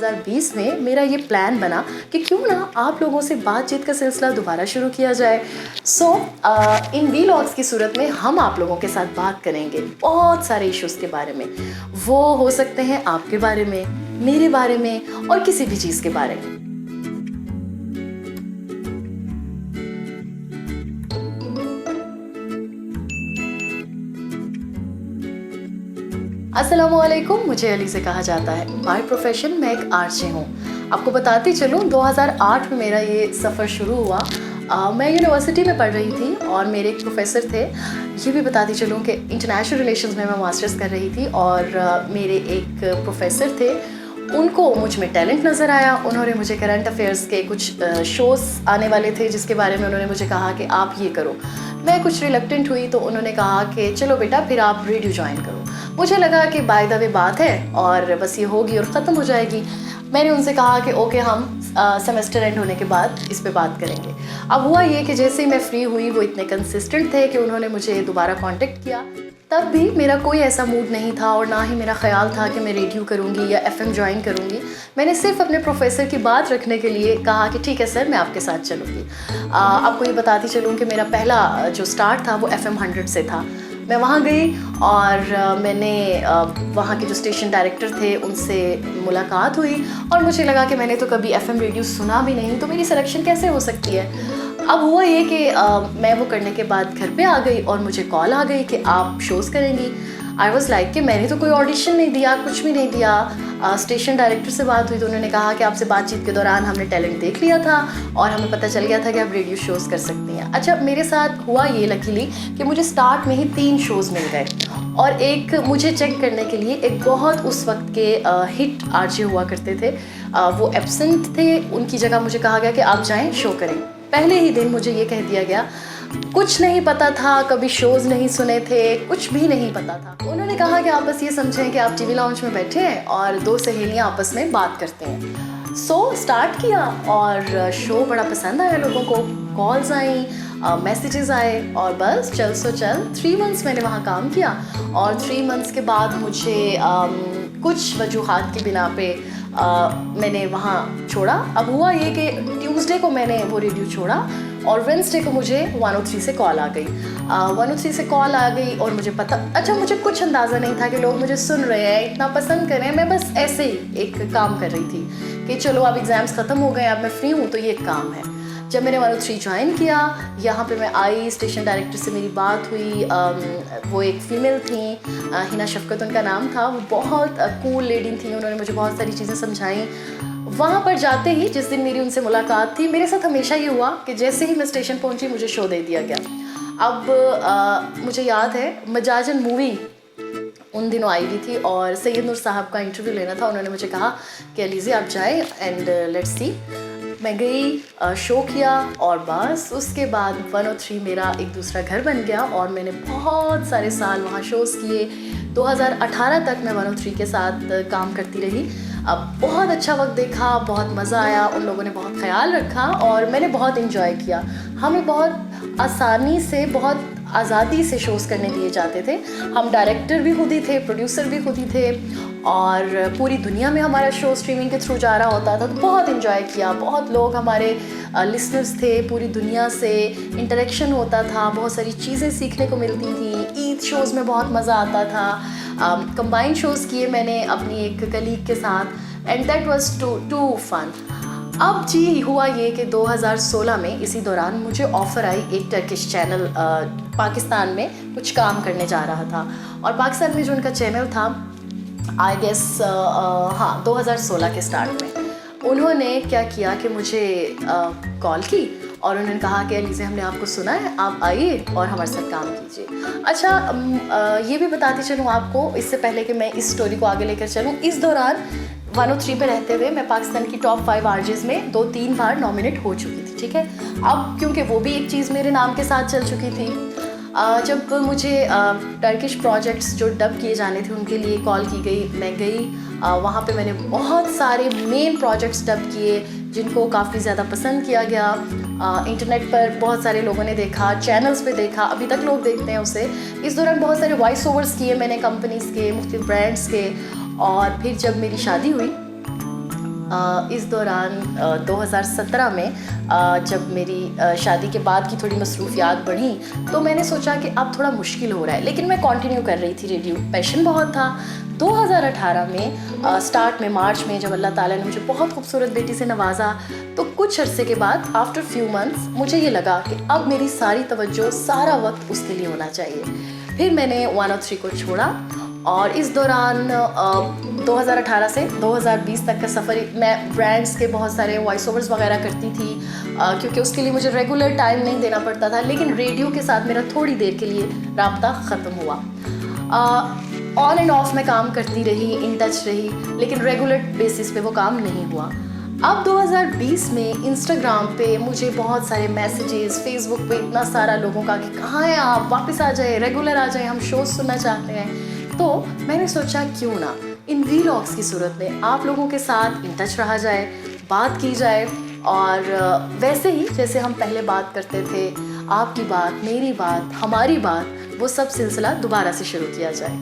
2020 में मेरा ये प्लान बना कि क्यों ना आप लोगों से बातचीत का सिलसिला दोबारा शुरू किया जाए। इन वीलॉग्स की सूरत में हम आप लोगों के साथ बात करेंगे बहुत सारे इश्यूज़ के बारे में। वो हो सकते हैं आपके बारे में, मेरे बारे में और किसी भी चीज़ के बारे में। अस्सलामुअलैकुम, मुझे अली से कहा जाता है। बाय प्रोफेशन मैं एक आरजे हूँ। आपको बताती चलूँ 2008 में मेरा ये सफ़र शुरू हुआ। मैं यूनिवर्सिटी में पढ़ रही थी और मेरे एक प्रोफेसर थे। ये भी बताती चलूँ कि इंटरनेशनल रिलेशंस में मैं मास्टर्स कर रही थी और मेरे एक प्रोफेसर थे, उनको मुझ में टैलेंट नज़र आया। उन्होंने मुझे करंट अफेयर्स के कुछ शोज़ आने वाले थे जिसके बारे में उन्होंने मुझे कहा कि आप ये करो। मैं कुछ रिलक्टेंट हुई तो उन्होंने कहा कि चलो बेटा फिर आप रेडियो ज्वाइन करो। मुझे लगा कि बाय द वे बात है और बस ये होगी और ख़त्म हो जाएगी। मैंने उनसे कहा कि ओके हम सेमेस्टर एंड होने के बाद इस पे बात करेंगे। अब हुआ ये कि जैसे ही मैं फ्री हुई वो इतने कंसिस्टेंट थे कि उन्होंने मुझे दोबारा कांटेक्ट किया। तब भी मेरा कोई ऐसा मूड नहीं था और ना ही मेरा ख्याल था कि मैं रेडियो करूँगी या एफएम ज्वाइन करूँगी। मैंने सिर्फ अपने प्रोफेसर की बात रखने के लिए कहा कि ठीक है सर, मैं आपके साथ चलूँगी। आपको ये बताती चलूँ कि मेरा पहला जो स्टार्ट था वो FM 100 से था। मैं वहाँ गई और मैंने वहाँ के जो स्टेशन डायरेक्टर थे उनसे मुलाकात हुई और मुझे लगा कि मैंने तो कभी FM रेडियो सुना भी नहीं, तो मेरी सिलेक्शन कैसे हो सकती है। अब हुआ ये कि मैं वो करने के बाद घर पे आ गई और मुझे कॉल आ गई कि आप शोज़ करेंगी। आई वॉज़ लाइक कि मैंने तो कोई ऑडिशन नहीं दिया, कुछ भी नहीं दिया। स्टेशन डायरेक्टर से बात हुई तो उन्होंने कहा कि आपसे बातचीत के दौरान हमने टैलेंट देख लिया था और हमें पता चल गया था कि आप रेडियो शोज़ कर सकती हैं। अच्छा, मेरे साथ हुआ ये लकीली कि मुझे स्टार्ट में ही 3 शोज़ मिल गए और एक मुझे चेक करने के लिए एक बहुत उस वक्त के हिट आरजे हुआ करते थे, वो एब्सेंट थे। उनकी जगह मुझे कहा गया कि आप जाएँ शो करें। पहले ही दिन मुझे ये कह दिया गया, कुछ नहीं पता था, कभी शोज़ नहीं सुने थे, कुछ भी नहीं पता था। उन्होंने कहा कि आप बस ये समझें कि आप टीवी लाउंज में बैठे हैं और 2 सहेलियां आपस में बात करते हैं। स्टार्ट किया और शो बड़ा पसंद आया लोगों को, कॉल्स आई, मैसेजेस आए और बस चल सो चल 3 मंथ्स मैंने वहाँ काम किया और 3 मंथ्स के बाद मुझे कुछ वजूहात की बिना पे मैंने वहाँ छोड़ा। अब हुआ ये कि ट्यूसडे को मैंने वो रेडियो छोड़ा और वेडनेसडे को मुझे 103 से कॉल आ गई। 103 से कॉल आ गई और मुझे मुझे कुछ अंदाज़ा नहीं था कि लोग मुझे सुन रहे हैं, इतना पसंद कर रहे हैं। मैं बस ऐसे ही एक काम कर रही थी कि चलो अब एग्ज़ाम्स ख़त्म हो गए, अब मैं फ्री हूँ तो ये एक काम है। जब मैंने 103 ज्वाइन किया, यहाँ पे मैं आई, स्टेशन डायरेक्टर से मेरी बात हुई। वो एक फ़ीमेल थी, हिना शफकत उनका नाम था। वो बहुत कूल लेडी थी, उन्होंने मुझे बहुत सारी चीज़ें समझाई। वहाँ पर जाते ही जिस दिन मेरी उनसे मुलाकात थी, मेरे साथ हमेशा ये हुआ कि जैसे ही मैं स्टेशन पहुँची मुझे शो दे दिया गया। अब मुझे याद है मजाजन मूवी उन दिनों आई हुई थी और सैयद नूर साहब का इंटरव्यू लेना था। उन्होंने मुझे कहा कि अलीज़े आप जाए एंड लेट्स सी। मैं गई, शो किया और बस उसके बाद 103 मेरा एक दूसरा घर बन गया और मैंने बहुत सारे साल वहाँ शोज़ किए। 2018 तक मैं 103 के साथ काम करती रही। अब बहुत अच्छा वक्त देखा, बहुत मज़ा आया, उन लोगों ने बहुत ख्याल रखा और मैंने बहुत इन्जॉय किया। हमें बहुत आसानी से, बहुत आज़ादी से शोज़ करने दिए जाते थे। हम डायरेक्टर भी खुद ही थे, प्रोड्यूसर भी खुद ही थे और पूरी दुनिया में हमारा शो स्ट्रीमिंग के थ्रू जा रहा होता था। तो बहुत इन्जॉय किया, बहुत लोग हमारे लिसनर्स थे, पूरी दुनिया से इंटरेक्शन होता था, बहुत सारी चीज़ें सीखने को मिलती थी। ईद शोज़ में बहुत मज़ा आता था। कंबाइंड शोज़ किए मैंने अपनी एक कलीग के साथ and that was too fun. अब जी हुआ ये कि 2016 में इसी दौरान मुझे ऑफ़र आई एक टर्किश चैनल पाकिस्तान में कुछ काम करने जा रहा था और पाकिस्तान में जो उनका चैनल था आई गेस 2016 के स्टार्ट में उन्होंने क्या किया कि मुझे कॉल की और उन्होंने कहा कि अलीज़े हमने आपको सुना है, आप आइए और हमारे साथ काम कीजिए। अच्छा, ये भी बताती चलूँ आपको इससे पहले कि मैं इस स्टोरी को आगे लेकर चलूँ, इस दौरान 103 पे रहते हुए मैं पाकिस्तान की टॉप 5 आरजेस में 2-3 बार नॉमिनेट हो चुकी थी। ठीक है, अब क्योंकि वो भी एक चीज़ मेरे नाम के साथ चल चुकी थी। जब मुझे टर्किश प्रोजेक्ट्स जो डब किए जाने थे उनके लिए कॉल की गई, मैं गई। वहाँ पे मैंने बहुत सारे मेन प्रोजेक्ट्स डब किए जिनको काफ़ी ज़्यादा पसंद किया गया। इंटरनेट पर बहुत सारे लोगों ने देखा, चैनल्स पे देखा, अभी तक लोग देखते हैं उसे। इस दौरान बहुत सारे वॉइस ओवर्स किए मैंने कंपनीज़ के, मुख्तलिफ ब्रांड्स के। और फिर जब मेरी शादी हुई इस दौरान 2017 में जब मेरी शादी के बाद की थोड़ी मसरूफियात बढ़ी तो मैंने सोचा कि अब थोड़ा मुश्किल हो रहा है, लेकिन मैं कंटिन्यू कर रही थी रेडियो, पैशन बहुत था। 2018 में स्टार्ट में मार्च में जब अल्लाह ताला ने मुझे बहुत खूबसूरत बेटी से नवाजा तो कुछ अरसे के बाद आफ्टर फ्यू मंथ्स मुझे ये लगा कि अब मेरी सारी तवज्जो सारा वक्त उसके लिए होना चाहिए। फिर मैंने 103 को छोड़ा और इस दौरान 2018 से 2020 तक का सफ़र मैं ब्रांड्स के बहुत सारे वॉइस ओवर्स वगैरह करती थी क्योंकि उसके लिए मुझे रेगुलर टाइम नहीं देना पड़ता था, लेकिन रेडियो के साथ मेरा थोड़ी देर के लिए राब्ता ख़त्म हुआ। ऑन एंड ऑफ मैं काम करती रही, इन टच रही, लेकिन रेगुलर बेसिस पे वो काम नहीं हुआ। अब 2020 में इंस्टाग्राम पे मुझे बहुत सारे मैसेजेस, फेसबुक पे इतना सारा लोगों का कि कहाँ हैं आप, वापस आ जाए, रेगुलर आ जाए, हम शोज़ सुनना चाहते हैं। तो मैंने सोचा क्यों ना इन वीलॉग्स की सूरत में आप लोगों के साथ इन टच रहा जाए, बात की जाए और वैसे ही जैसे हम पहले बात करते थे, आपकी बात, मेरी बात, हमारी बात, वो सब सिलसिला दोबारा से शुरू किया जाए।